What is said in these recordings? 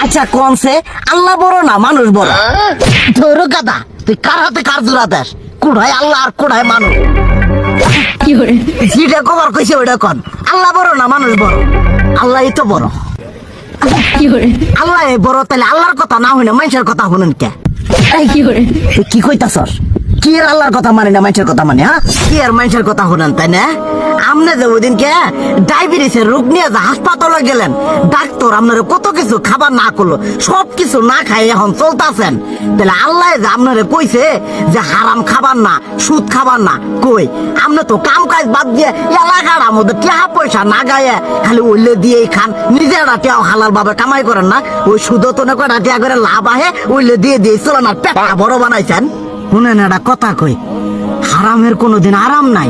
আচ্ছা কোনছে আল্লাহ বড় না মানুষ বড়? ধরো গাদা, তুই কার হাতে কার জোড়া দেশ? কোড়ায় আল্লাহ আর কোড়ায় মানুষ। যেটা কবার কইছে ওইটা কন। আল্লাহ বড় না মানুষ বড়? আল্লাহই তো বড়। আল্লাহ বড়, তাহলে আল্লাহর কথা না হইনা মানুষের কথা শুনেন কে? কি কইতাছস? কি আর আল্লাহর কথা মানে না মানুষের কথা মানে? হ্যাঁ, কি আর মানুষের কথা শুনেন তাই না? আমনে যে ওই দিনকে ডায়াবেটিসের রোগ নিয়ে যে হাসপাতালে গেলেন, ডাক্তার আপনার কত কিছু খাবার না করলো, সব কিছু না খাই এখন চলতেছেন। তাহলে আল্লাহ যে আপনারে কইছে যে হারাম খাবার না, সুদ খাবার না, কই আপনি তো কাম কাজ বাদ দিয়ে এলাকার মধ্যে টাকা পয়সা না গায়ে খালি ওইলে দিয়েই খান, নিজেরা টেও হালাল ভাবে কামাই করেন না, ওই সুদও তো না করে টাকা করে লাভ আহে ওইলে দিয়ে দিয়ে চলেন আর পেটা বড় বানাইছেন। শুনেন একটা কথা কই, হারামের কোনোদিন আরাম নাই।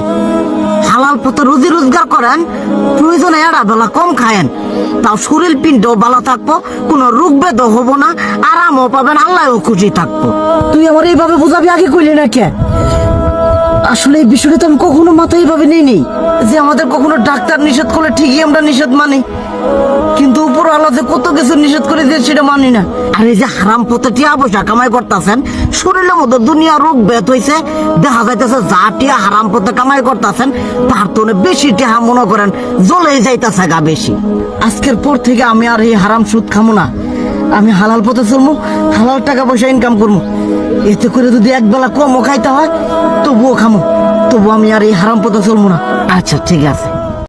হালাল পথে রুজি রোজগার করেন, প্রয়োজনে এরা বেলা কম খায়েন, তাও শরীর পিণ্ডও ভালো থাকবো, কোনো রোগ বেদও হবো না, আরামও পাবেন, আল্লাহও খুশি থাকবো। তুই আমার এইভাবে বুঝাবি আগে কইলি না কে? আসলে এই বিষয়টা তো আমি কখনো মাথায় এইভাবে নিইনি যে আমাদের কখনো ডাক্তার নিষেধ করলে ঠিকই আমরা নিষেধ মানি, কিন্তু উপর আল্লাহ যে কত কিছু নিষেধ করে দিয়ে সেটা মানি না। আর এই যে হারাম পথে টিয়া পয়সা কামাই করতেছেন, শরীরের মধ্যে দুনিয়া রোগ বেত হয়েছে, দেখা যাইতেছে যা টিয়া হারাম পথে কামাই করতেছেন তার তো বেশি টিয়া মনে করেন জ্বলে যাইতেছে গা বেশি। আজকের পর থেকে আমি আর এই হারাম সুদ খামো না, আমি হালাল পথে চলবো, হালাল টাকা পয়সা ইনকাম করবো। এতে করে যদি একবেলা কমও খাইতে হয় তবুও খামো, তবু আমি আর এই হারাম পথে চলবো না। আচ্ছা ঠিক আছে।